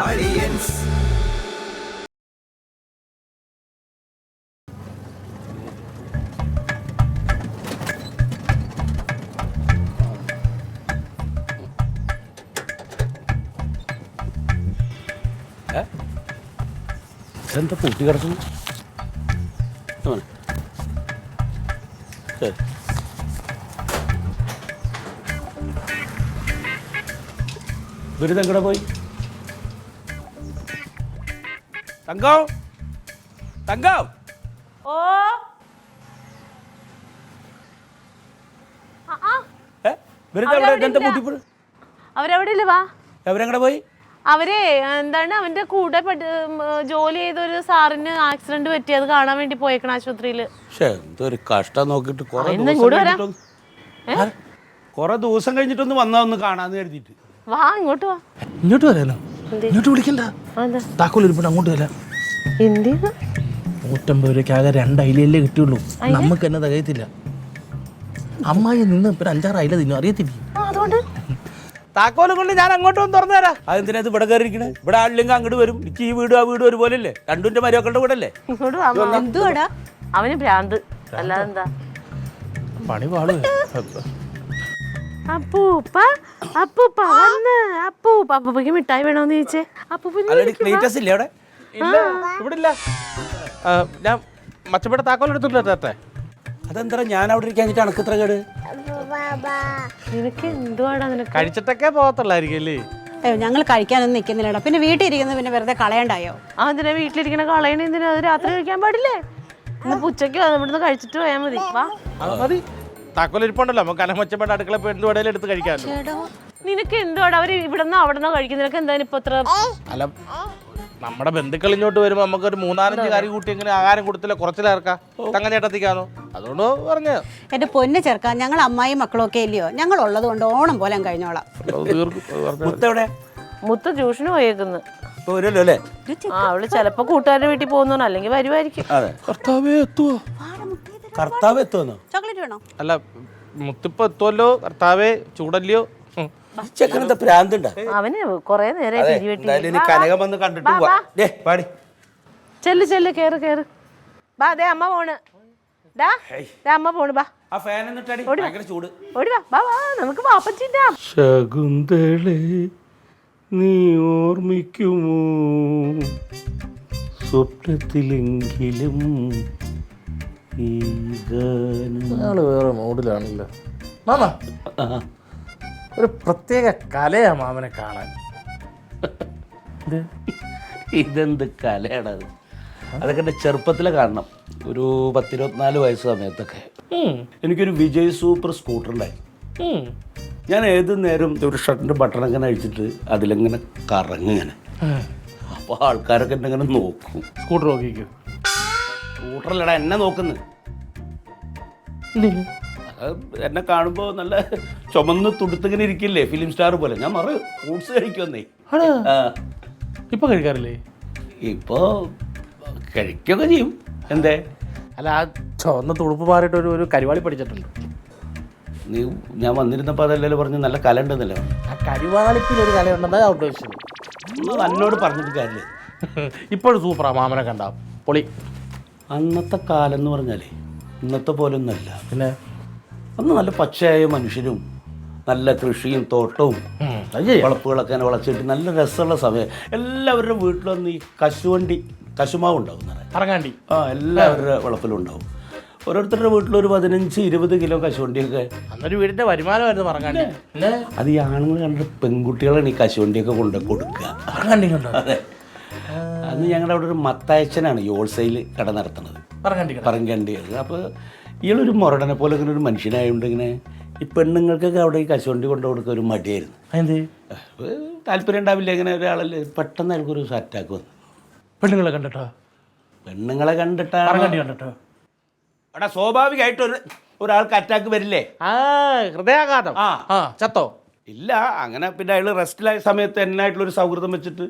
Audience. എന്താ പൂട്ടി കിടക്കുന്നു? ബിരുദം എങ്ങടെ പോയി? തങ്കം തങ്കം ഓ അവരവിടെ ഇല്ല. വാ. അവരെങ്ങടെ പോയി? അവരെ എന്താണ് അവന്റെ കൂടെ ജോലി ചെയ്തൊരു സാറിന് ആക്സിഡന്റ് പറ്റി, അത് കാണാൻ വേണ്ടി പോയേക്കണ ആശുപത്രിയില്. എന്തൊരു കഷ്ടം നോക്കിട്ട് കൊറേ ദിവസം കഴിഞ്ഞിട്ടൊന്ന് വന്നാ ഒന്ന് കാണാന്ന് കരുതിട്ട്. വാ ഇങ്ങോട്ട് വാ. ഇങ്ങോട്ട് വരാനോ? ഇങ്ങോട്ട് വിളിക്കണ്ട. താക്കോൽ ഇരിപ്പുണ്ട്, അങ്ങോട്ട് വരാം. 150 രൂപയ്ക്ക് ആകെ 2 അയിലല്ലേ കിട്ടിയുള്ളൂ. നമുക്ക് തന്നെ തികയത്തില്ല. അമ്മായി നിന്ന് ഇപ്പൊ 5-6 അയില തിന്നു, അറിയത്തില്ല. താക്കോലും കൊണ്ട് ഞാൻ അങ്ങോട്ട് വന്ന് തുറന്നു തരാം. അതെന്തിനാ ഇവിടെ കയറിയിരിക്കണേ? ഇവിടെ ആളില്ലെങ്കിൽ അങ്ങോട്ട് വരും. എനിക്ക് ഈ വീടും ആ വീടും ഒരുപോലെ അല്ലേ? രണ്ടിന്റെ മരുമക്കളുടെ വീടല്ലേ? അവന് ഭ്രാന്ത് അല്ലാതെന്താ. പണി പാള്. അപ്പൂപ്പക്ക് മിഠായി വേണോന്ന് ചോദിച്ചേ. ഇല്ലേ അവിടെ? ഇല്ല, ഇവിടെ ഇല്ല. ഞാൻ മച്ചപ്പേട്ട താക്കോൽ എടുത്തില്ലേ? അതെന്താ ഞാൻ അവിടെ ഇരിക്കാഞ്ഞിട്ട് അനക്ക് ഇത്ര കേട്? നിനക്ക് എന്തുവാടാ? നിനക്ക് കഴിച്ചിട്ടൊക്കെ പോകത്തുള്ളായിരിക്കും അല്ലേ? അയ്യോ, ഞങ്ങൾ കഴിക്കാനൊന്നും നിൽക്കുന്നില്ലടാ. പിന്നെ വീട്ടിൽ ഇരിക്കുന്നത് പിന്നെ വെറുതെ കളയണ്ടായോ? എന്തിനാ വീട്ടിലിരിക്കണ കളയണ? എന്തിനാ? അത് രാത്രി കഴിക്കാൻ പാടില്ലേ? ഉച്ചയ്ക്ക് ഇവിടുന്ന് കഴിച്ചിട്ട് പോയാൽ മതി. വാ മതി. താക്കോൽ ഇരിപ്പുണ്ടല്ലോ, നമുക്ക് അനമച്ചപ്പേട്ട അടുക്കള പെണ്ണുവടയിൽ എടുത്ത് കഴിക്കാമല്ലോ. നിനക്ക് എന്തുവാടാ? അവര് ഇവിടുന്ന് അവിടുന്ന് കഴിക്കുന്ന, നിനക്ക് എന്തായാലും ഇപ്പൊ ഇത്ര? അല്ല, നമ്മുടെ ബന്ധുക്കൾ ഇങ്ങോട്ട് വരുമ്പോ നമുക്കൊരു 3-4 കറി കൂട്ടി എങ്ങനെ ആഹാരം കൊടുത്തില്ല, കുറച്ചിലേർക്കാം തങ്ങനേട്ടത്തിക്കാന്നോ, അതുകൊണ്ട് പറഞ്ഞ. എന്റെ പൊന്ന് ചേർക്കാൻ, ഞങ്ങൾ അമ്മായി മക്കളൊക്കെ ഇല്ലയോ? ഞങ്ങൾ ഉള്ളത് കൊണ്ട് ഓണം പോലെ കഴിഞ്ഞോളാം. മുത്ത് ട്യൂഷന് പോയേക്കുന്നു. അല്ലേ? അവള് ചെലപ്പോ കൂട്ടുകാരുടെ വീട്ടിൽ പോകുന്നു, അല്ലെങ്കിൽ വരുമായിരിക്കും. കർത്താവ് എത്തുവോ? ചോക്ലേറ്റ് വേണോ? അല്ല, മുത്തിപ്പോ എത്തുമല്ലോ. കർത്താവേ, ചൂടല്ലയോ? ചെക്കനെന്താ പ്രാന്തുണ്ടാ? അവന് കൊറേ നേരം കനകം വന്ന് കണ്ടിട്ട് ചെല്ല് ചെല്ല്, കേറ് കേറ്. ബാ, ദേ അമ്മ പോണ്. അമ്മ പോണ്. ബാ, ഓടി വാ. ബാ, നമുക്ക് വാപ്പച്ചിട്ടാ. ശകുന്തളേ, നീ ഓർമ്മിക്കുമോ സ്വപ്നത്തിലെങ്കിലും? വേറെ മൂഡിലാണല്ലോ മാമ. ഒരു പ്രത്യേക കലയാ മാമനെ കാണാൻ. ഇതെന്ത് കലയാണത്? അതൊക്കെ എൻ്റെ ചെറുപ്പത്തിലെ കാണണം. ഒരു 10-24 വയസ്സ് സമയത്തൊക്കെ എനിക്കൊരു വിജയ് സൂപ്പർ സ്കൂട്ടർ ഉണ്ടായി. ഞാൻ ഏത് നേരം ഒരു ഷർട്ടിൻ്റെ ബട്ടൺ അങ്ങനെ അഴിച്ചിട്ട് അതിലിങ്ങനെ കറങ്ങിങ്ങനെ. അപ്പോൾ ആൾക്കാരൊക്കെ എന്നെ ഇങ്ങനെ നോക്കും. സ്കൂട്ടർ നോക്കിക്കും. സ്കൂട്ടറല്ലടാ, എന്നെ നോക്കുന്നത്. എന്നെ കാണുമ്പോൾ നല്ല ചുമന്ന് തുടുത്തിങ്ങനെ ഇരിക്കില്ലേ, ഫിലിം സ്റ്റാർ പോലെ. ഞാൻ പറയും ഫ്രൂട്ട്സ് കഴിക്കുമെന്നേ. ഇപ്പൊ കഴിക്കാറില്ലേ? ഇപ്പോ കഴിക്കുകയൊക്കെ ചെയ്യും. എന്തേ? അല്ല, ആ ചുവന്ന തുടുപ്പ് മാറിയിട്ട് ഒരു കരിവാളി പഠിച്ചിട്ടുണ്ട്. നീ ഞാൻ വന്നിരുന്നപ്പോൾ അതല്ലല്ലോ പറഞ്ഞു നല്ല കല ഉണ്ടെന്നല്ലോ. ആ കരിവാളിപ്പിലൊരു കലയുണ്ടെന്നാ ഉദ്ദേശിച്ചത്. എന്നോട് പറഞ്ഞിട്ട് കാര്യമില്ല. ഇപ്പോഴും സൂപ്പറാ മാമനെ കണ്ടാ പൊളി. അന്നത്തെ കാലം എന്ന് പറഞ്ഞാലേ ഇന്നത്തെ പോലെ ഒന്നുമല്ല. പിന്നെ അന്ന് നല്ല പച്ചയായ മനുഷ്യരും നല്ല കൃഷിയും തോട്ടവും വളപ്പുകളൊക്കെ അങ്ങനെ വളച്ചിട്ട് നല്ല രസമുള്ള സമയം. എല്ലാവരുടെ വീട്ടിലൊന്നും ഈ കശുമാവ് ഉണ്ടാവും. പറങ്ങാണ്ടി എല്ലാവരുടെ വളപ്പിലും ഉണ്ടാവും. ഓരോരുത്തരുടെ വീട്ടിലൊരു 15-20 കിലോ കശുവണ്ടിയൊക്കെ. അന്നൊരു വീടിന്റെ വരുമാനമായിരുന്നു പറങ്ങാണ്ടി. അത് ഈ ആണുങ്ങൾ കണ്ടിട്ട് പെൺകുട്ടികളാണ് ഈ കശുവണ്ടിയൊക്കെ കൊണ്ട് കൊടുക്കുക. അതെ. അന്ന് ഞങ്ങളുടെ അവിടെ ഒരു മത്തായച്ചനാണ് ഈ ഹോൾസെയിൽ കട നടത്തുന്നത്, പറങ്കണ്ടി. അപ്പോൾ ഇയാളൊരു മുരടനെ പോലെ ഇങ്ങനെ ഒരു മനുഷ്യനായതുകൊണ്ട് ഇങ്ങനെ ഈ പെണ്ണുങ്ങൾക്കൊക്കെ അവിടെ ഈ കശുവണ്ടി കൊണ്ട് കൊടുക്കുക ഒരു മടിയായിരുന്നു. താല്പര്യം ഉണ്ടാവില്ല. ഇങ്ങനെ ഒരാളല്ലേ പെട്ടെന്ന് അയാൾക്കൊരു അറ്റാക്ക് വന്നു. പെണ്ണുങ്ങളെ കണ്ടിട്ടോ? പെണ്ണുങ്ങളെ കണ്ടിട്ടോ അവിടെ സ്വാഭാവികമായിട്ട് ഒരാൾക്ക് അറ്റാക്ക് വരില്ലേ? ഹൃദയാഘാതം. ചത്തോ? ഇല്ല. അങ്ങനെ പിന്നെ അയാൾ റെസ്റ്റിലായ സമയത്ത് എന്നായിട്ടുള്ളൊരു സൗഹൃദം വെച്ചിട്ട്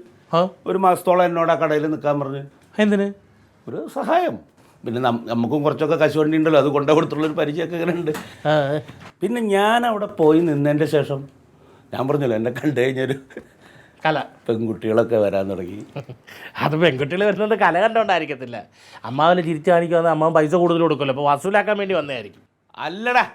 ഒരു മാസത്തോളം എന്നോട് ആ കടയിൽ നിൽക്കാൻ പറഞ്ഞ്. എന്തിന്? ഒരു സഹായം. പിന്നെ നമുക്കും കുറച്ചൊക്കെ കശുവണ്ടി ഉണ്ടല്ലോ, അത് കൊണ്ടു കൊടുത്തുള്ളൊരു പരിചയമൊക്കെ ഇങ്ങനെ ഉണ്ട്. പിന്നെ ഞാൻ അവിടെ പോയി നിന്നതിൻ്റെ ശേഷം ഞാൻ പറഞ്ഞല്ലോ, എന്നെ കണ്ടു കഴിഞ്ഞൊരു കല. പെൺകുട്ടികളൊക്കെ വരാൻ തുടങ്ങി. അത് പെൺകുട്ടികൾ വരുന്നത് കല കണ്ടോണ്ടായിരിക്കത്തില്ല. അമ്മാവനെ ചിരിച്ചു കാണിക്കുമെന്ന് അമ്മാവൻ പൈസ കൂടുതൽ കൊടുക്കുമല്ലോ, അപ്പോൾ വസൂലാക്കാൻ വേണ്ടി വന്നതായിരിക്കും. അല്ലടാ,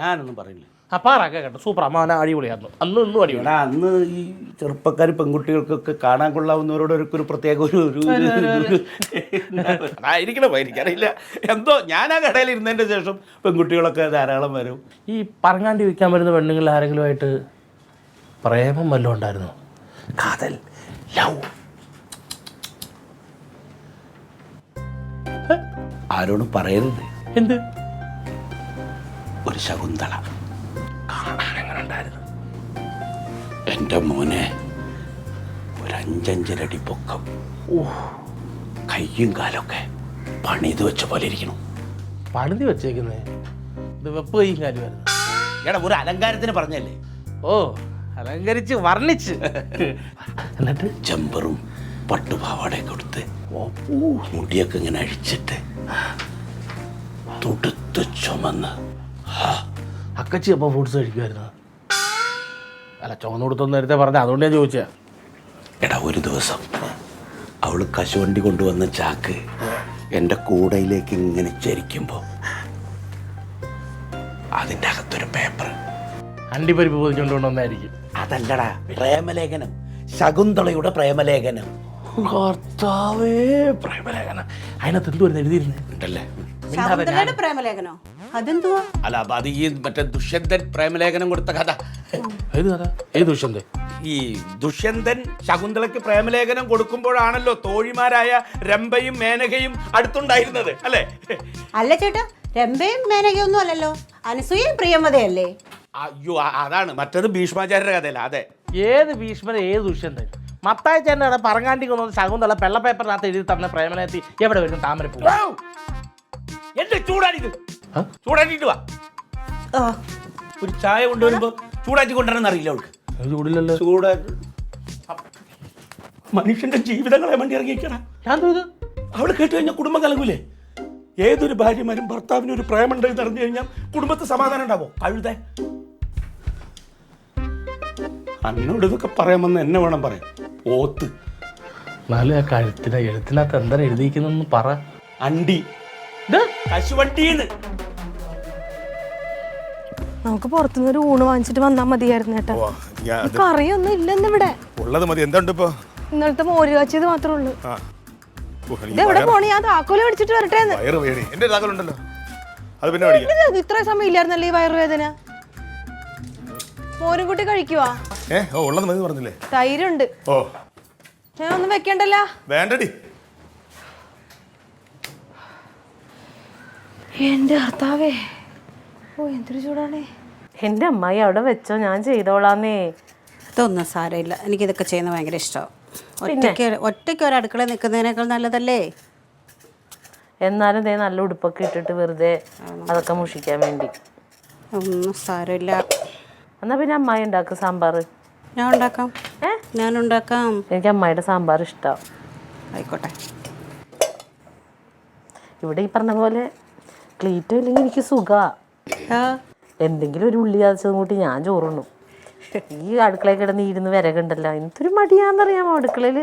ഞാനൊന്നും പറയില്ല. അപ്പാറൊക്കെ കേട്ടോ, സൂപ്പർ. അമ്മാവനെ അടിപൊളിയായിരുന്നു, അന്നും ഇന്നും അടിപൊളി. എടാ, അന്ന് ഈ ചെറുപ്പക്കാർ പെൺകുട്ടികൾക്കൊക്കെ കാണാൻ കൊള്ളാവുന്നവരോട് ഒരു പ്രത്യേക ഒരു അതായിരിക്കണം, എനിക്കറിയില്ല. എന്തോ ഞാൻ ആ കടയിൽ ഇരുന്നതിൻ്റെ ശേഷം പെൺകുട്ടികളൊക്കെ ധാരാളം വരും. ഈ പറങ്ങാണ്ടി വിൽക്കാൻ വരുന്ന പെണ്ണുങ്ങളിൽ ആരെങ്കിലുമായിട്ട് പ്രേമം വല്ലതും ഉണ്ടായിരുന്നു? കാതൽ, ലവ്? ആരോടും പറയരുത്. എന്ത്? ഒരു ശകുന്തള. കാണാൻ എങ്ങനെ ഉണ്ടായിരുന്നു? എൻ്റെ മോനെ ഒരു 5-5 പൊക്കം, കയ്യും കാലൊക്കെ പണിത് വെച്ച പോലെ ഇരിക്കണം. പണിതി വെച്ചേക്കുന്നേ ഇത് വെപ്പ് കൈയും കാര്യമായിരുന്നു. എടാ, ഒരു അലങ്കാരത്തിന് പറഞ്ഞല്ലേ. ഓ, അലങ്കരിച്ച് വർണ്ണിച്ച്. എന്നിട്ട് ചെമ്പറും പട്ടുപാവാടയൊക്കെ കൊടുത്ത് മുടിയൊക്കെ ഇങ്ങനെ അഴിച്ചിട്ട് തുടുത്ത് ചുമന്ന്. അക്കച്ചി അപ്പോൾ ഫ്രൂട്ട്സ് കഴിക്കുമായിരുന്നു? അല്ല, ചുവന്ന് കൊടുത്തൊന്നും നേരത്തെ പറഞ്ഞ, അതുകൊണ്ട് ഞാൻ ചോദിച്ചാ. എടാ, ഒരു ദിവസം അവള് കശുവണ്ടി കൊണ്ടുവന്ന ചാക്ക് എൻ്റെ കൂടയിലേക്ക് ഇങ്ങനെ ചരിക്കുമ്പോൾ അതിൻ്റെ അകത്തൊരു പേപ്പർ. അണ്ടിപ്പരിപ്പ് പൊതിഞ്ഞുകൊണ്ട് കൊണ്ടുവന്നായിരിക്കും. അതല്ലടാ, പ്രേമലേഖനം. ശകുന്തളയുടെ പ്രേമലേഖനം. കർത്താവേ, പ്രേമലേഖനം. അതിനകത്ത് എന്തുവായിരുന്നു എഴുതിയിരുന്നേ? ഉണ്ടല്ലേ? ശകുന്തളയുടെ പ്രേമലേഖനോ? അതെന്തുവാ? അല്ല, അപ്പൊ അത് ഈ മറ്റേ ദുഷ്യന്തൻ പ്രേമലേഖനം കൊടുത്ത കഥ. ഏത് കഥ? ഏത് ദുഷ്യന്തൻ? ഈ ദുഷ്യന്തൻ ശകുന്തളയ്ക്ക് പ്രേമലേഖനം കൊടുക്കുമ്പോഴാണല്ലോ തോഴിമാരായ രംഭയും മേനകയും അടുത്തുണ്ടായിരുന്നത്, അല്ലേ? അല്ല ചേട്ടാ, രംഭയും മേനകയൊന്നും അല്ലല്ലോ, അനസൂയയും പ്രിയമതയല്ലേ? അയ്യോ, അതാണ് മറ്റത് ഭീഷ്മാചാര്യരുടെ കഥയല്ല. അതെ. ഏത് ഭീഷ്മൻ, ഏത് ദുഷ്യന്തൻ? മത്തായി ചേട്ടൻ പറങ്ങാണ്ടി കൊണ്ടുവന്ന് ശകുന്തള വെള്ള പേപ്പറിനകത്ത് എഴുതി തന്ന പ്രേമലേഖനത്തിൽ എവിടെ വരുന്നു താമരപ്പൂ? എന്റെ ചൂടാടിത്, ചൂടാട്ടിട്ട് വാ. ഒരു ചായ കൊണ്ടുവരുമ്പോ ചൂടാറ്റി കൊണ്ടുവരാൻ അറിയില്ല അവൾക്ക്. ചൂടില്ലല്ലോ. ചൂടാറ്റി മനുഷ്യന്റെ ജീവിതങ്ങളെ വേണ്ടി ഇറങ്ങിക്കണം. ഞാൻ തോന്നുന്നു അവള് കേട്ട് കഴിഞ്ഞാൽ കുടുംബം കലങ്ങൂലേ? ഏതൊരു ഭാര്യമാരും ഭർത്താവിന് ഒരു പ്രേമുണ്ടെന്ന് അറിഞ്ഞു കഴിഞ്ഞാൽ കുടുംബത്തിൽ സമാധാനം ഉണ്ടാവോ? കഴുതേ, അന്നോട് ഇതൊക്കെ പറയാമെന്ന് എന്നെ വേണം പറയാം. ഓത്ത് നാല് ആ എഴുത്തിനകത്ത് എന്താണ് എഴുതിയിരിക്കുന്നതെന്ന് പറ. അണ്ടി, കശുവണ്ടീന്ന്. നമുക്ക് പുറത്തുനിന്ന് ഒരു ഊണ് വാങ്ങിച്ചിട്ട് വന്നാൽ മതിയായിരുന്നു ചേട്ടാ. കറിയൊന്നും ഇല്ലെന്ന് ഇവിടെ ഉള്ളത് മതി. എന്തുണ്ട് ഇപ്പൊ? ഇന്നലത്തെ മോര് കാച്ചിയത് മാത്രമേ ഉള്ളൂ. എവിടെ പോണേ? ഞാൻ താക്കോല് മേടിച്ചിട്ട് വരട്ടെ. എന്റെ താക്കോലുണ്ടല്ലോ, അത് പിന്നെ മേടിക്കാം. ഇത്ര സമയം ഇല്ലായിരുന്നല്ലേ ഈ വയറുവേദന? മോരും കൂട്ടി കഴിക്കുവാ? ഉള്ളത് മതി പറഞ്ഞില്ലേ? തൈരുണ്ട്. ഓ, ഞാൻ ഒന്നും വെക്കണ്ടല്ലോ. വേണ്ടടി. എന്റെ ഭർത്താവേ, ഓ എന്തൊരു ചൂടാണേ. എന്റെ അമ്മായി അവിടെ വെച്ചോ, ഞാൻ ചെയ്തോളാന്നേ. ഇതൊന്നും സാരമില്ല, എനിക്കിതൊക്കെ ചെയ്യുന്നത് ഭയങ്കര ഇഷ്ടമാണ്. ഒറ്റയ്ക്ക് ഒരു അടുക്കള നിൽക്കുന്നതിനേക്കാൾ നല്ലതല്ലേ? എന്നാലും ദേ നല്ല ഉടുപ്പൊക്കെ ഇട്ടിട്ട് വെറുതെ അതൊക്കെ മുഷിക്കാൻ വേണ്ടി. ഒന്നും സാരമില്ല. എന്നാ പിന്നെ അമ്മായി ഉണ്ടാക്കും സാമ്പാർ. ഞാൻ ഉണ്ടാക്കാം. ഞാനുണ്ടാക്കാം. എനിക്ക് അമ്മായിയുടെ സാമ്പാർ ഇഷ്ടമാണ്. ആയിക്കോട്ടെ. ഇവിടെ ഈ പറഞ്ഞ പോലെ ക്ലീറ്റോ ഇല്ലെങ്കിൽ എനിക്ക് സുഖമാണ്. എന്തെങ്കിലും ഒരു ഉള്ളി ചതച്ചതും കൂട്ടി ഞാൻ ചോറുണ്ണു. ഈ അടുക്കളയിൽ കിടന്ന് ഇരുന്ന് വിറകുണ്ടല്ലോ, എന്തൊരു മടിയാന്നറിയാമോ അടുക്കളയിൽ.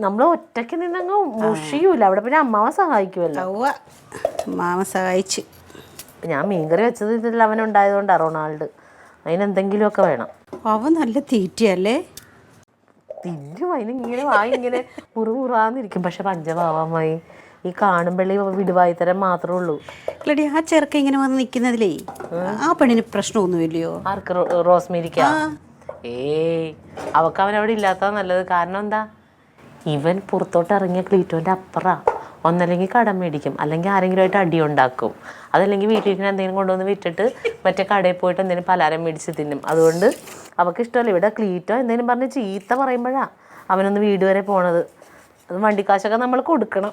നമ്മൾ ഒറ്റയ്ക്ക് നിന്നങ്ങ് മുഷിയൂല. അവിടെ പിന്നെ അമ്മാവൻ സഹായിക്കുമല്ലോ. മാമ സഹായിച്ച്. ഞാൻ മീൻകറി വെച്ചത് ഇതിൽ അവനുണ്ടായതുകൊണ്ടാണ് റൊണാൾഡ്. അതിനെന്തെങ്കിലുമൊക്കെ വേണം. അവൻ നല്ല തീറ്റയല്ലേ? തിന്നും അതിനിങ്ങനെ വായി ഇങ്ങനെ മുറുമുറാന്നിരിക്കും. പക്ഷെ പഞ്ചഭാവമായി ഈ കാണുമ്പള്ളി വിടുവായിത്തരം മാത്രമേ ഉള്ളൂ. അല്ലടി, ആ ചെറുക്ക ഇങ്ങനെ വന്ന് നിൽക്കുന്നതിലേ ആ പെണ്ണിന് പ്രശ്നമൊന്നുമില്ലയോ? ആർക്ക്? റോസ്മേരിക്കാ? അവക്ക് അവൻ അവിടെ ഇല്ലാത്തതാ നല്ലത്. കാരണം എന്താ, ഇവൻ പുറത്തോട്ട് ഇറങ്ങിയ ക്ലീറ്റോൻ്റെ അപ്പുറ ഒന്നല്ലെങ്കിൽ കടം മേടിക്കും, അല്ലെങ്കിൽ ആരെങ്കിലുമായിട്ട് അടി ഉണ്ടാക്കും, അതല്ലെങ്കിൽ വീട്ടിലിരിക്കുന്ന എന്തെങ്കിലും കൊണ്ടുവന്ന് വിറ്റിട്ട് മറ്റേ കടയിൽ പോയിട്ട് എന്തെങ്കിലും പലഹാരം മേടിച്ച് തിന്നും. അതുകൊണ്ട് അവൾക്ക് ഇഷ്ടമല്ല. ഇവിടെ ക്ലീറ്റോ എന്തെങ്കിലും പറഞ്ഞ് ചീത്ത പറയുമ്പോഴാണ് അവനൊന്ന് വീട് വരെ പോണത്. അത് വണ്ടിക്കാശൊക്കെ നമ്മൾ കൊടുക്കണം.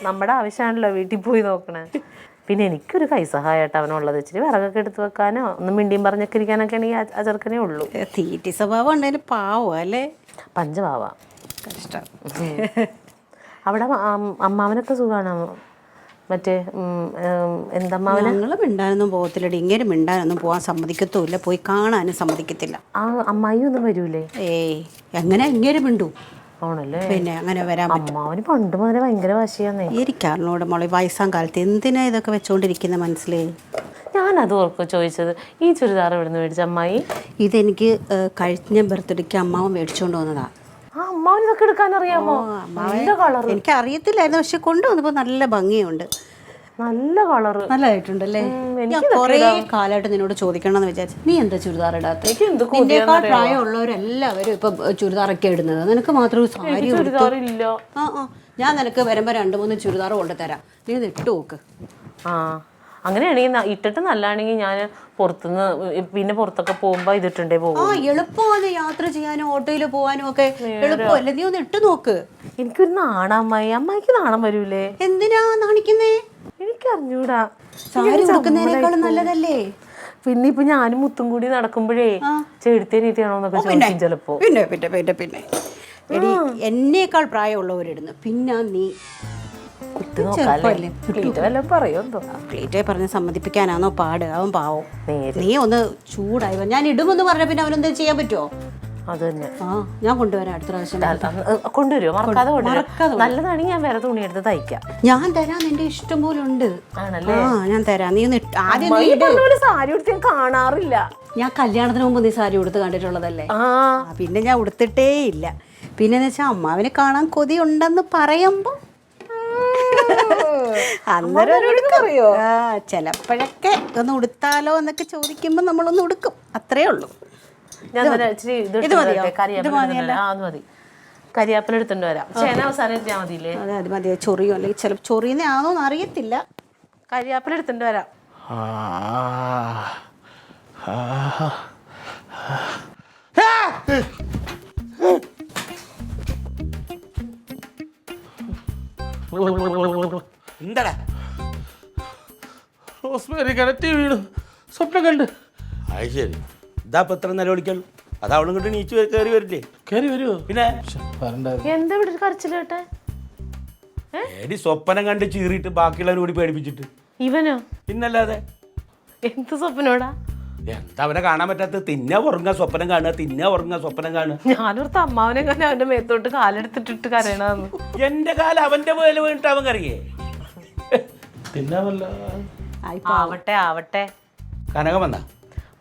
നമ്മുടെ ആവശ്യമാണല്ലോ വീട്ടിൽ പോയി നോക്കണേ. പിന്നെ എനിക്കൊരു കൈസഹായമായിട്ട് അവനുള്ളത്. ഇച്ചിരി വിറകൊക്കെ എടുത്ത് വെക്കാനോ ഒന്നും മിണ്ടിയും പറഞ്ഞൊക്കെ ഇരിക്കാനൊക്കെ ആണെങ്കിൽ ആ ചെറുക്കനേ ഉള്ളൂ. തീറ്റി സ്വഭാവം ഉണ്ടെങ്കിൽ പാവം അല്ലേ? പഞ്ചഭാവ. കഷ്ടം. അവിടെ അമ്മാവനൊക്കെ സുഖമാണ്. മറ്റേ എന്തമ്മാവനെ ഞങ്ങൾ മിണ്ടാനൊന്നും പോകത്തില്ലടി, ഇങ്ങനെ മിണ്ടാനൊന്നും പോകാൻ സമ്മതിക്കത്തുമില്ല, പോയി കാണാനും സമ്മതിക്കത്തില്ല. ആ അമ്മായി ഒന്നും വരൂലേ? ഏയ് എങ്ങനെ ഇങ്ങനെ മിണ്ടു? ആണല്ലേ? പിന്നെ അങ്ങനെ വരാൻ പറ്റും? അമ്മാവന് പണ്ട് മുതലേ ഭയങ്കര വാശിയാന്നേ. എനിക്കറിഞ്ഞൂടെ മോളെ, വയസ്സാം കാലത്ത് എന്തിനാ ഇതൊക്കെ വെച്ചോണ്ടിരിക്കുന്ന മനസ്സിലേ? ഞാനത് ഓർക്കും ചോദിച്ചത്. ഈ ചുരിദാർ എവിടെ നിന്ന് മേടിച്ച അമ്മായി? ഇതെനിക്ക് കഴിഞ്ഞ ബർത്ത്ഡേക്ക് അമ്മാവൻ മേടിച്ചോണ്ട് വന്നതാ. ആ അമ്മാവന് ഇതൊക്കെ എടുക്കാൻ അറിയാമോ? നല്ല കളർ. എനിക്ക് അറിയത്തില്ലായിരുന്നു, പക്ഷെ കൊണ്ടുവന്നപ്പോ നല്ല ഭംഗിയുണ്ട്. നല്ല കളറ്. നല്ലതായിട്ടുണ്ടല്ലേ? ഞാൻ കുറേ കാലമായിട്ട് നിന്നോട് ചോദിക്കണമെന്ന് വിചാരിച്ചു, നീ എന്താ ചുരിദാർ ഇടാത്ത? നിന്നേക്കാൾ പ്രായമുള്ളവരെല്ലാവരും ഇപ്പൊ ചുരിദാറൊക്കെ ഇടുന്നത്, നിനക്ക് മാത്രം സാരി ചുരിദാറില്ല. ഞാൻ നിനക്ക് വരുമ്പോ 2-3 ചുരിദാർ കൊണ്ടുതരാം, നീ ഇത് ഇട്ട് നോക്ക്. ആ അങ്ങനെയാണെങ്കിൽ ഇട്ടിട്ട് നല്ലതാണെങ്കിൽ ഞാൻ പുറത്തുനിന്ന് പിന്നെ പുറത്തൊക്കെ പോകുമ്പോ ഇതിട്ടുണ്ടേ പോകും. എളുപ്പമാണ് യാത്ര ചെയ്യാനും ഓട്ടോയിൽ പോകാനും ഒക്കെ എളുപ്പമല്ലേ, നീ ഒന്ന് ഇട്ട് നോക്ക്. എനിക്കൊരു നാണം അമ്മായി. അമ്മായിക്ക് നാണം വരൂലേ? എന്തിനാ നാണിക്കുന്നേ? എനിക്കറിഞ്ഞൂടാ. സാരി ഉടുക്കുന്നതിനേക്കാളും നല്ലതല്ലേ? പിന്നെ ഇപ്പൊ ഞാനും മുത്തും കൂടി നടക്കുമ്പോഴേ ചെടുത്തേനീത്തിയാണോന്നൊക്കെ ചോദിക്കും ചിലപ്പോ. പിന്നെ പിന്നെ പിന്നെ പിന്നെ എടി എന്നേക്കാൾ പ്രായമുള്ളവരിടുന്നു, പിന്നെ നീ ക്ലീറ്റെ പറഞ്ഞ് സമ്മതിപ്പിക്കാനാണോ പാട്? അവൻ പാവം. നീ ഒന്ന് ചൂടായി, ഞാൻ ഇടുമെന്ന് പറഞ്ഞ പിന്നെ അവനെന്താ ചെയ്യാൻ പറ്റുമോ? അത് തന്നെ. ഞാൻ കൊണ്ടുവരാം അടുത്ത പ്രാവശ്യം. കൊണ്ടുവരുമോ? മറക്കാതെ കൊണ്ടുവരാം. നല്ലതാണെങ്കിൽ ഞാൻ വേറെ തുണി എടുത്ത് തയ്ക്കാം. ഞാൻ തരാം, നിന്റെ ഇഷ്ടം പോലെ ഉണ്ട്. ആണല്ലേ? ഞാൻ തരാം. നീ ഒന്ന് ആദ്യം സാരി ഉടുത്ത് ഞാൻ കാണാറില്ല. ഞാൻ കല്യാണത്തിന് മുമ്പ് നീ സാരി ഉടുത്ത് കണ്ടിട്ടുള്ളതല്ലേ? പിന്നെ ഞാൻ ഉടുത്തിട്ടേ ഇല്ല. പിന്നെന്ന് വെച്ചാൽ അമ്മാവിനെ കാണാൻ കൊതി ഉണ്ടെന്ന് പറയുമ്പോ അന്നേരം ചിലപ്പോഴൊക്കെ ഒന്ന് ഉടുത്താലോ എന്നൊക്കെ ചോദിക്കുമ്പോ നമ്മളൊന്ന് ഉടുക്കും, അത്രേ ഉള്ളൂ. കരിയാപ്പില എടുത്തോണ്ട് വരാം. ചേന അവസാനം എത്തിയാൽ മതിയില്ലേ? അതെ, അത് മതിയോ? ചൊറിയോ അല്ലെങ്കിൽ ചിലപ്പോൾ ചൊറിയുന്നതാണോന്ന് അറിയത്തില്ല. കരിയാപ്പില എടുത്തോണ്ട് വരാം. എന്താടാ റോസ്മേരി കിണറ്റി വീണു, സ്വപ്നം കണ്ട്. അത് ശരി, ഇതാ ഇപ്പം എത്ര നിലവിളിക്കുള്ളൂ. അത് അവളും കൊണ്ട് നീച്ച് കയറി വരില്ലേ? കയറി വരുമോ? പിന്നെ എന്താ ഇവിടെ കരച്ചില് കേട്ടെ? ഏടി സ്വപ്നം കണ്ട് ചീറിയിട്ട് ബാക്കിയുള്ളവർ കൂടി പേടിപ്പിച്ചിട്ട്. ഇവനോ? പിന്നല്ലാതെ എന്ത് സ്വപ്നോടാ? എന്താ അവനെ കാണാൻ പറ്റാത്ത? തിന്നാ ഉറങ്ങാ സ്വപ്നം കാണുക, തിന്നാ ഉറങ്ങാ സ്വപ്നം കാണുക. ഞാനോർത്ത് അമ്മാവനെ കണ്ട് അവന്റെ മേത്തോട്ട് കാലെടുത്തിട്ടിട്ട് കരയണമെന്ന്. എന്റെ കാലം അവന്റെ പോലെ വീണിട്ട് അവൻ കറിയേ. തിന്നാമല്ല. ആവട്ടെ ആവട്ടെ. കനകം വന്നാ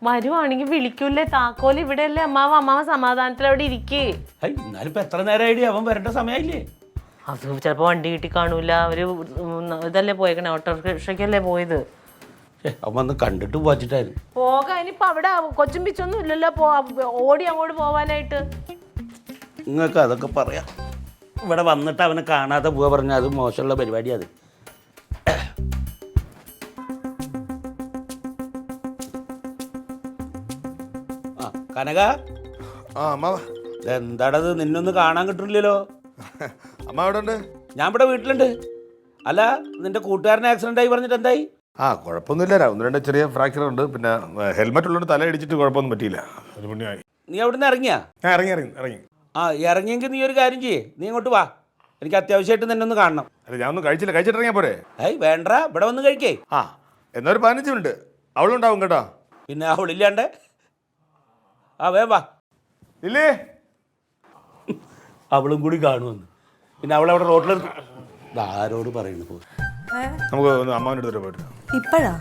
വരുവാണെങ്കിൽ വിളിക്കൂല്ലേ? താക്കോല് ഇവിടെയല്ലേ? അമ്മാവ സമാധാനത്തിൽ അവിടെ ഇരിക്കേ. എന്നാലും ഇപ്പൊ എത്ര നേരമായിട്ട് അവൻ വരേണ്ട സമയമില്ലേ? അത് ചിലപ്പോ വണ്ടി കിട്ടി കാണൂല. അവര് ഇതല്ലേ പോയേക്കണേ, ഓട്ടോറിക്ഷയ്ക്കല്ലേ പോയത്. അവൻ വന്ന് കണ്ടിട്ട് പോച്ചിട്ടായിരുന്നു. പോകാൻ ഇനിയിപ്പോ അവിടെ കൊച്ചും പിച്ചൊന്നും ഇല്ലല്ലോ ഓടി അങ്ങോട്ട് പോവാനായിട്ട്. നിങ്ങൾക്ക് അതൊക്കെ പറയാം. ഇവിടെ വന്നിട്ട് അവനെ കാണാതെ പോവാ പറഞ്ഞാൽ അത് മോശമുള്ള പരിപാടിയാണ്. അത് കനക, എന്താടത്? നിന്നൊന്ന് കാണാൻ കിട്ടില്ലല്ലോ. അമ്മ അവിടെ ഉണ്ട്? ഞാൻ ഇവിടെ വീട്ടിലുണ്ട്. അല്ല, നിന്റെ കൂട്ടുകാരന് ആക്സിഡന്റ് ആയി പറഞ്ഞിട്ട് എന്തായി? കുഴപ്പമൊന്നുമില്ല, 1-2 ചെറിയ ഫ്രാക്ചർ ഉണ്ട്. പിന്നെ ഹെൽമെറ്റ് ഉള്ളതുകൊണ്ട് തല ഇടിച്ചിട്ട് കുഴപ്പമൊന്നും പറ്റിയില്ല. ഒരു പുണ്യമായി. നീ അവിടുന്ന് ഇറങ്ങിയാ? ഞാൻ ഇറങ്ങി. ഇറങ്ങിയെങ്കിൽ നീ ഒരു കാര്യം ചെയ്യേ, നീ ഇങ്ങോട്ട് വാ. എനിക്ക് അത്യാവശ്യമായിട്ട് നിന്നെ ഒന്ന് കാണണം. അല്ല, ഞാൻ ഒന്നും കഴിച്ചില്ല, കഴിച്ചിട്ട് ഇറങ്ങിയാ പോരെ? വേണ്ട, ഇവിടെ വന്ന് കഴിക്കേ. എന്നാ ഒരു 15 മിനിറ്റ് അവളുണ്ടാവും കേട്ടോ. പിന്നെ അവളില്ലാണ്ട് വേ വാ. ഇല്ലേ? അവളും കൂടി കാണുമെന്ന്. പിന്നെ അവളവിടെ റോട്ടിൽ ആരോട് പറയുന്നു? നമുക്ക് ഒന്ന് അമ്മാവിൻ്റെ അടുത്ത് പോയിട്ട്. ഇപ്പഴാ?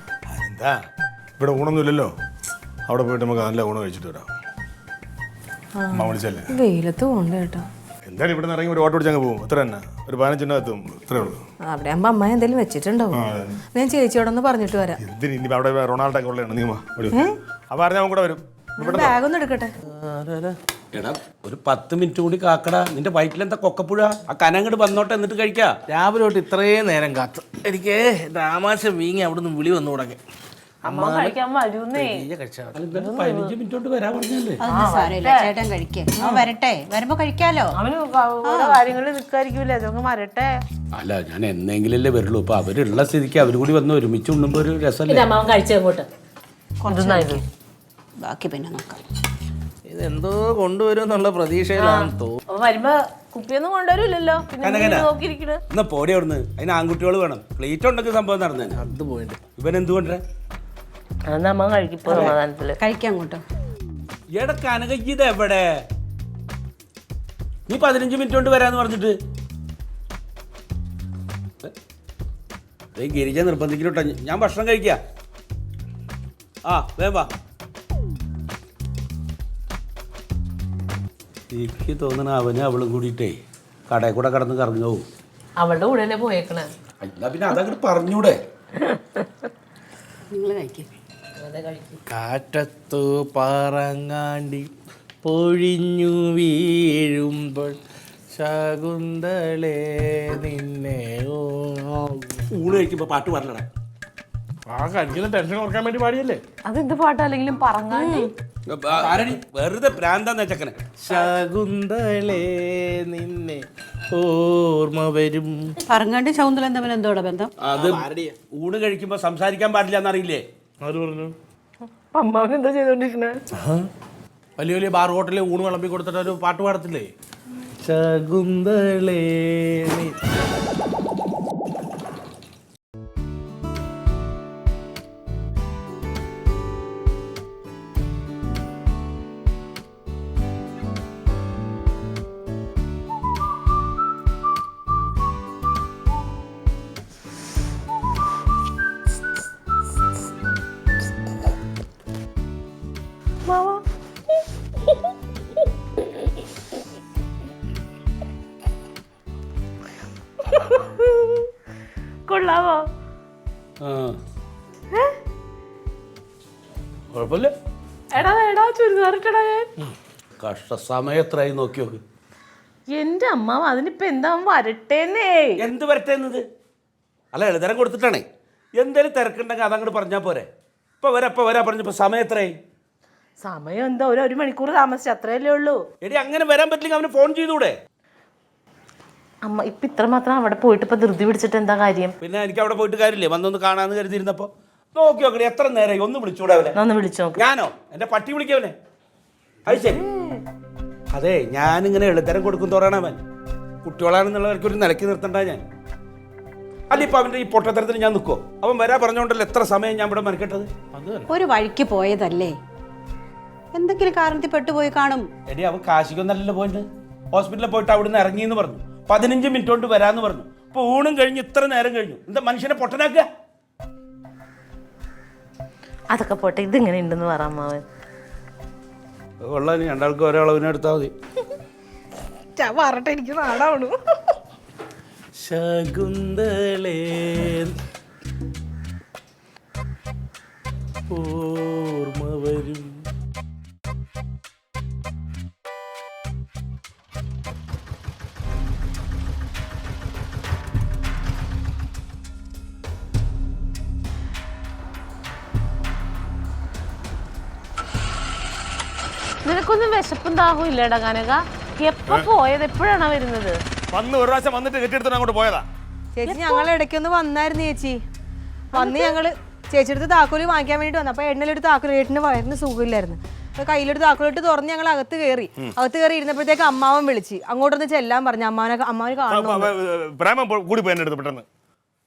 എന്താ ഇവിടെ ഊണൊന്നും ഇല്ലല്ലോ, അവിടെ പോയിട്ട് നമുക്ക് നല്ല ഊണ് കഴിച്ചിട്ട് വരാം. അമ്മ വിളിച്ചല്ലേ? വെയിലത്ത് പോകണ്ട കേട്ടോ. എന്തായാലും ഇവിടെ നിന്ന് ഇറങ്ങി ഒരു ഓട്ടോ പിടിച്ചങ്ങ് പോകും. ഇത്ര തന്നെ, ഒരു 15 എത്തും, ഇത്രേ ഉള്ളൂ. അവിടെ ആകുമ്പോൾ അമ്മ എന്തെങ്കിലും വെച്ചിട്ടുണ്ടാവും. ഞാൻ ചേച്ചിയോടൊന്ന് പറഞ്ഞിട്ട് വരാം. എന്തിന് ഇനി അവിടെ റൊണാൾഡൊക്കെ ഉള്ളതാണ്. നീ അപ്പൊ അറിഞ്ഞാൽ അവൻ കൂടെ വരും. ബാഗൊന്നും എടുക്കട്ടെ. എടാ, ഒരു 10 മിനിറ്റ് കൂടി കാക്കടാ. നിന്റെ വയറ്റിലെന്താ കൊക്കപ്പുഴ? ആ കനങ്ങോട്ട് വന്നോട്ടെ, എന്നിട്ട് കഴിക്കാം. രാവിലെ തൊട്ട് ഇത്രയും നേരം കാത്ത് എനിക്ക് രാമാശം വീങ്ങി അവിടുന്ന് വിളി വന്നു തുടങ്ങി. അമ്മ കഴിക്കാൻ വരൂന്നേ. 15 മിനിറ്റ് കൊണ്ട് വരാൻ പറഞ്ഞല്ലേ? ചേട്ടൻ കഴിക്കേ, വരട്ടെ, വരുമ്പോ കഴിക്കാലോ. അവന് ഓരോ കാര്യങ്ങളിൽ നിൽക്കായിരിക്കൂലേ, അതൊക്കെ വരട്ടെ. അല്ല, ഞാൻ എന്നെങ്കിലല്ലേ വരുള്ളൂ. ഇപ്പൊ അവരുള്ള സ്ഥിതിക്ക് അവര് കൂടി വന്ന് ഒരുമിച്ച് ഉണ്ണുമ്പോ ഒരു രസമല്ലേ? അമ്മാവൻ കഴിച്ചങ്ങോട്ട് ബാക്കി പിന്നെ നോക്കാം. ഇതെന്തോ കൊണ്ടുവരും എന്നുള്ള പ്രതീക്ഷയിലാണ് വരുമ്പോ കുപ്പിയൊന്നും കൊണ്ടുവരില്ലല്ലോ പിന്നെ കനകന. നോക്കിയിരിക്കണ്. എന്നാ പോടി അവിടുന്ന്. അതിന് ആൺകുട്ടികൾ വേണം. പ്ലേറ്റ് ഉണ്ടെങ്കിൽ സംഭവം നടന്നേ. അത് പോയിട്ട് ഇവൻ എന്തുകൊണ്ടേ അത് നമ്മ കഴിക്കിപ്പോ സമാധാനത്തില് കഴിക്കാം അങ്ങോട്ടോ. എടാ കനക ഇത് എവിടെ? നീ 15 മിനിറ്റ് കൊണ്ട് വരാന്ന് പറഞ്ഞിട്ട് ഗിരിജ നിർബന്ധിക്കലോട്ടോ. ഞാൻ ഭക്ഷണം കഴിക്കാം. ആ വേവാ. എനിക്ക് തോന്നണ അവനും അവളും കൂടിയിട്ടേ കടയിൽ കൂടെ കടന്ന് കറങ്ങോ. അവളുടെ കൂടെ പോയേക്കണേ. അല്ല പിന്നെ അതങ്ങോട്ട് പറഞ്ഞൂടെ? നിങ്ങൾ കഴിക്കും. കാറ്റത്തു പറങ്ങാണ്ടി പൊഴിഞ്ഞു വീഴുമ്പോൾ ശകുന്തളേ നിന്നെ ഊണ് കഴിക്കുമ്പോ പാട്ട് പാടലടാ. ആ കഴിക്കുന്ന ടെൻഷൻ കുറക്കാൻ വേണ്ടി പാടിയല്ലേ. അതെന്ത് പാട്ടല്ലെങ്കിലും പറഞ്ഞാണ്ടി ആരടി വെറുതെ പ്രാന്താന്ന് വെച്ചക്കനെ. ശകുന്തളേ നിന്നെ ഓർമ്മ വരും. പറങ്ങാണ്ടി ശകുന്തളൻ തമ്മിൽ എന്തോടെ ബന്ധം? അത് ഊണ് കഴിക്കുമ്പോ സംസാരിക്കാൻ പാടില്ല എന്നറിയില്ലേ? ആര് പറഞ്ഞു? അമ്മാവൻ എന്താ ചെയ്തോണ്ടിരിക്കണേ? വലിയ വലിയ ബാർ ഹോട്ടലിൽ ഊണ് വിളമ്പി കൊടുത്തിട്ട് ഒരു പാട്ട് പാടത്തില്ലേ? ശകുന്തളേ കൊള്ളാവോ? കുഴപ്പമില്ല. എടാ എടാ ചുരിദാറിട്ടടാ ഞാൻ. കഷ്ട സമയം എത്രയായി നോക്കി നോക്ക്. എന്റെ അമ്മാവ് അതിനിപ്പോ എന്താ വരട്ടേന്നേ. എന്ത് വരട്ടേന്നത്? അല്ല എഴുതരം കൊടുത്തിട്ടാണേ. എന്തേലും തിരക്കുണ്ടെങ്കിൽ അതങ്ങോട്ട് പറഞ്ഞാൽ പോരെ. ഇപ്പൊ വരാ പറഞ്ഞപ്പോ സമയം എത്രയായി? സമയം എന്താ ഒരു മണിക്കൂർ താമസിച്ചു അത്രയല്ലേ ഉള്ളൂ. എടി അങ്ങനെ വരാൻ പറ്റില്ലെങ്കിൽ അവന് ഫോൺ ചെയ്തൂടെ? അമ്മ ഇപ്പൊ ഇത്ര മാത്രം അവിടെ പോയിട്ട് ഇപ്പൊ ധൃതി പിടിച്ചിട്ട് എന്താ കാര്യം? പിന്നെ എനിക്ക് അവിടെ പോയിട്ട് കാര്യമില്ലേ? വന്നൊന്ന് കാണാന്ന് കരുതിയിരുന്നപ്പോ നോക്കി നോക്കണേ. എത്ര നേരമായി? ഒന്ന് വിളിച്ചൂടെ അവനെ? ഒന്ന് വിളിച്ചു നോക്ക്. ഞാനോ? എന്റെ പട്ടി വിളിക്കവനെ? അത് ശരി. അതെ ഞാനിങ്ങനെ എഴുതരം കൊടുക്കും തോറാണ് അവൻ. കുട്ടികളാണെന്നുള്ളവർക്ക് ഒരു നിലയ്ക്ക് നിർത്തണ്ട ഞാൻ. അല്ല ഇപ്പൊ അവന്റെ ഈ പൊട്ടത്തരത്തിന് ഞാൻ നിൽക്കോ? അവൻ വരാ പറഞ്ഞോണ്ടല്ലോ എത്ര സമയം ഞാൻ ഇവിടെ മെനക്കെട്ടത്. ഒരു വഴിക്ക് പോയതല്ലേ, എന്തെങ്കിലും കാരണത്തിൽ പെട്ടുപോയി കാണും. എടി അവൻ കാശിക്കൊന്നല്ലല്ലോ പോയിട്ട്. ഹോസ്പിറ്റലിൽ പോയിട്ട് അവിടുന്ന് ഇറങ്ങിയെന്ന് പറഞ്ഞു. 15 മിനിറ്റ് കൊണ്ട് വരാന്ന് പറഞ്ഞു. ഇപ്പൊ ഊണും കഴിഞ്ഞ് ഇത്ര നേരം കഴിഞ്ഞു. എന്താ മനുഷ്യനെ പൊട്ടനാക്കുക? അതൊക്കെ പോട്ടെ, ഇതിങ്ങനെ ഉണ്ടെന്ന് പറ അമ്മാവൻ. ഉള്ള രണ്ടാൾക്ക് ഓരോ അളവിനെ എടുത്താൽ മതി. പറഞ്ഞിട്ട് എനിക്ക് നാടാവണു. ശകുന്തളേ ഓർമ്മ വരും. നിനക്കൊന്നും വിശപ്പും ദാഹവും ഇല്ലേടാ കനക? എപ്പോ പോയത്? എപ്പോഴാണ് വരുന്നത്? വന്ന് ഒരു പ്രാവശ്യം വന്നിട്ട് കെട്ടിയെടുത്തിട്ട് അങ്ങോട്ട് പോയതാ. ചേച്ചി ഞങ്ങൾ ഇടയ്ക്കൊന്ന് വന്നായിരുന്നു ചേച്ചി. വന്ന് ഞങ്ങള് ചേച്ചിയുടെ താക്കോല് വാങ്ങിക്കാൻ വേണ്ടിട്ട് വന്നു. അപ്പൊ എണ്ണയിലൊരു താക്കോല്, ഏട്ടിന് വയറിന് സുഖമില്ലായിരുന്നു. അപ്പൊ കയ്യിലൊരു താക്കോലിട്ട് തുറന്ന് ഞങ്ങൾ അകത്ത് കയറി ഇരുന്നപ്പോഴത്തേക്ക് അമ്മാവൻ വിളിച്ച് അങ്ങോട്ടൊന്ന് ചെല്ലാൻ പറഞ്ഞു. അമ്മാവന് കാണണം. പ്രേമം കൂടി പോയി എന്നെ അടുത്ത് പെട്ടെന്ന്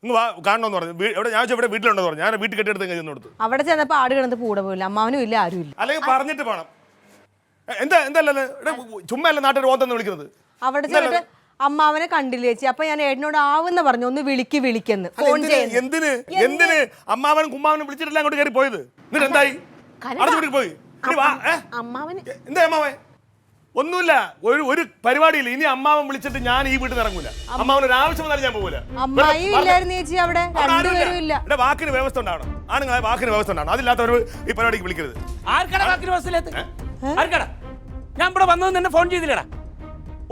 ഇങ്ങ് വാ കാണണമെന്ന് പറഞ്ഞു. എവിടെ ഞാൻ ഇവിടെ വീട്ടിലുണ്ടെന്ന് പറഞ്ഞു. ഞാൻ വീട്ടിൽ കെട്ടിയെടുത്ത് ചെന്ന് കൊടുത്തു. അവിടെ ചെന്നപ്പോ ആട് കിടന്ന് പൂട പോയില്ല. അമ്മാവനും ഇല്ല, ആരും ഇല്ല. അല്ലെങ്കിൽ പറഞ്ഞിട്ട് പോണം. എന്തല്ലേ ചുമ്മാ അല്ല നാട്ടിൽ ഓത്തെന്ന് വിളിക്കുന്നത്. അവിടെ ചെന്നിട്ട് അമ്മാവനെ കണ്ടില്ല ചേച്ചി. അപ്പൊ ഞാൻ ഏട്ടനോട് ആവുന്ന പറഞ്ഞു, ഒന്ന് വിളിക്കെന്ന് ഫോൺ ചെയ്യുന്നു. എന്തിന് അമ്മാവനും കുമ്മാവനും വിളിച്ചിട്ടില്ല അങ്ങോട്ട് കയറി പോയത്? എന്നിട്ട് എന്തായി? പോയി അമ്മാവന് എന്താ അമ്മാവൻ? ഒന്നുമില്ല, ഒരു പരിപാടിയില്ല. ഇനി അമ്മാവൻ വിളിച്ചിട്ട് ഞാൻ ഈ വീട്ടിൽ നിന്ന് ഇറങ്ങൂല. അമ്മാവൻ ഒരു ആവശ്യം വന്നാലും ഞാൻ പോകൂല. അമ്മായി ഇല്ലായിരുന്നു ചേച്ചി അവിടെ, രണ്ടുപേരും ഇല്ല. ഇവിടെ വാക്കിന് വ്യവസ്ഥ ഉണ്ടാവണം. ആണുങ്ങളെ വാക്കിന് വ്യവസ്ഥ ഉണ്ടാവണം. അതില്ലാത്തവർ ഈ പരിപാടിക്ക് വിളിക്കരുത്. ആർക്കടാ വാക്കിന് വ്യവസ്ഥയില്ലാത്ത? ആർക്കടാ? ഞാൻ ഇവിടെ വന്നത് നിന്നെ ഫോൺ ചെയ്തില്ലടാ.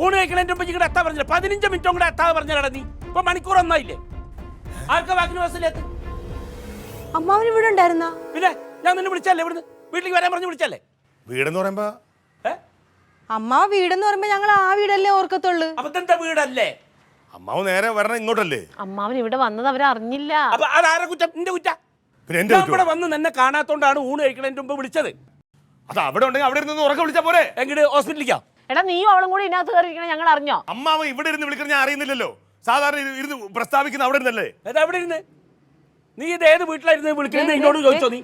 ഊണ് കഴിക്കണേന്റെ മുമ്പ് ഇവിടെ എത്താൻ പറഞ്ഞില്ല. 15 മിനിറ്റും കൂടെ എത്താതെ പറഞ്ഞാടാ നീ. ഇപ്പൊ മണിക്കൂർ ഒന്നായില്ലേ? ആർക്കാ വാക്കിന് വ്യവസ്ഥയില്ലാത്ത? അമ്മാവൻ ഇവിടെ ഉണ്ടായിരുന്ന? പിന്നെ ഞാൻ നിന്നെ വിളിച്ചല്ലേ? ഇവിടുന്ന് വീട്ടിലേക്ക് വരാൻ പറഞ്ഞു വിളിച്ചല്ലേ? വീടെന്ന് പറയുമ്പോ അമ്മാവ വീടെന്ന് പറയുമ്പോ ഞങ്ങൾ ആ വീടല്ലേ ഓർക്കത്തുള്ളു. അപ്പൊ എന്താ വീടല്ലേ? അമ്മാവ് നേരെ വരണം ഇങ്ങോട്ടല്ലേ? അമ്മാവൻ ഇവിടെ വന്നത് അവരറിഞ്ഞില്ല. അപ്പൊ അതാരെ കുറ്റം? നിന്റെ കുറ്റ? പിന്നെ ഇവിടെ വന്ന് നിന്നെ കാണാത്തോണ്ടാണ് ഊണ് കഴിക്കണതിന്റെ മുമ്പ് വിളിച്ചത്. അത് അവിടെ ഉണ്ടെങ്കിൽ അവിടെ ഇരുന്ന് ഉറക്കം വിളിച്ചാ പോരെ? എങ്ങോട്ട്? ഹോസ്പിറ്റലിലേക്കാ? എടാ നീ അവളും കൂടി ഇതിനകത്ത് കയറിയിരിക്കണ ഞങ്ങൾ അറിഞ്ഞോ? അമ്മാവൻ ഇവിടെ ഇരുന്ന് വിളിക്കുന്ന ഞാൻ അറിയുന്നില്ലല്ലോ. സാധാരണ ഇരുന്ന് പ്രസ്താവിക്കുന്ന അവിടെ ഇരുന്നല്ലേ. എവിടെ ഇരുന്ന് നീ ഇത് ഏത് വീട്ടിലായിരുന്നു വിളിക്കുന്നത് എന്നോട് ചോദിച്ചോ നീ?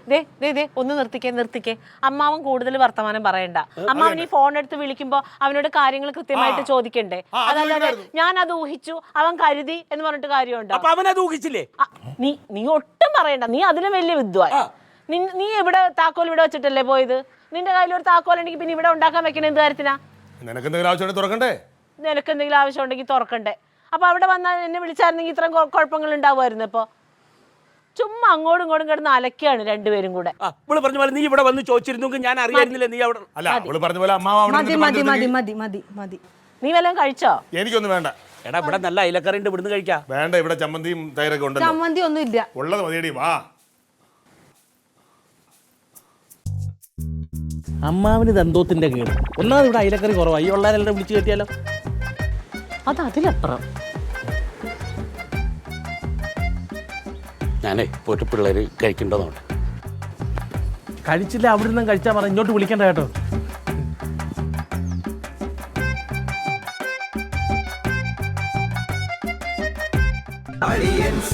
ഒന്ന് നിർത്തിക്കേ. അമ്മാവൻ കൂടുതൽ വർത്തമാനം പറയണ്ട. അമ്മാവൻ ഈ ഫോൺ എടുത്ത് വിളിക്കുമ്പോ അവനോട് കാര്യങ്ങൾ കൃത്യമായിട്ട് ചോദിക്കണ്ടേ. അതല്ലാതെ ഞാൻ അത് ഊഹിച്ചു, അവൻ കരുതി എന്ന് പറഞ്ഞിട്ട് കാര്യമുണ്ടോ? അപ്പൊ അവനത് ഊഹിച്ചില്ലേ? നീ ഒട്ടും പറയണ്ട. നീ അതിലും വലിയ വിദ്വാൻ. നീ ഇവിടെ താക്കോൽ ഇവിടെ വെച്ചിട്ടല്ലേ പോയത്? നിന്റെ കയ്യിൽ ഒരു താക്കോൽ ഉണ്ടെങ്കിൽ പിന്നെ ഇവിടെ ഉണ്ടാക്കാൻ വെക്കണ എന്ത് കാര്യത്തിനാ? നിനക്ക് എന്തെങ്കിലും ആവശ്യമുണ്ടെങ്കിൽ തുറക്കണ്ടേ? നിനക്ക് എന്തെങ്കിലും ആവശ്യം ഉണ്ടെങ്കിൽ തുറക്കണ്ടേ? അപ്പൊ അവിടെ വന്നാൽ എന്നെ വിളിച്ചായിരുന്നെങ്കിൽ ഇത്രയും കുഴപ്പങ്ങൾ ഉണ്ടാവുമായിരുന്നു. ഇപ്പൊ ചുമ്മാ അങ്ങോട്ടും ഇങ്ങോട്ടും കിടന്ന് അലക്കാണ് രണ്ടുപേരും കൂടെ. ഇവള് പറഞ്ഞ പോലെ നീ ഇവിടെ വന്ന് ചോദിച്ചിരുന്നെങ്കിൽ ഞാൻ അറിയായിരുന്നില്ല നീ അവിടെ. അല്ല, അവള് പറഞ്ഞ പോലെ അമ്മാവൻ അവിടെ മതി ഇരുന്ന് മതി മതി പറഞ്ഞിരുന്നെങ്കിൽ- മതി മതി മതി. നീ വല്ലതും കഴിച്ചോ? എനിക്കൊന്നും വേണ്ട. എടാ ഇവിടെ നല്ല അയലക്കറി ഉണ്ട്, ഇവിടുന്ന് കഴിക്കാം. വേണ്ട, ഇവിടെ ചമ്മന്തിയും തൈരൊക്കെ ഉണ്ടല്ലോ. ചമ്മന്തി ഒന്നും ഇല്ല. ഉള്ളത് മതിയടി, വാ. അമ്മാവിന് ദന്തോത്തിന്റെ കേട്. ഒന്നാമത് ഇവിടെ അയിലക്കറി കുറവാ. ഈ ഉള്ളവരെല്ലാം വിളിച്ചു കയറ്റിയാലോ? അത് അതിലപ്പുറം. ഞാനേ പോയിട്ട് പിള്ളേര് കഴിക്കണ്ടോ നോട്ടെ. കഴിച്ചില്ല അവിടെ നിന്നും കഴിച്ചാൽ പറ, ഇങ്ങോട്ട് വിളിക്കണ്ട കേട്ടോ. Aliens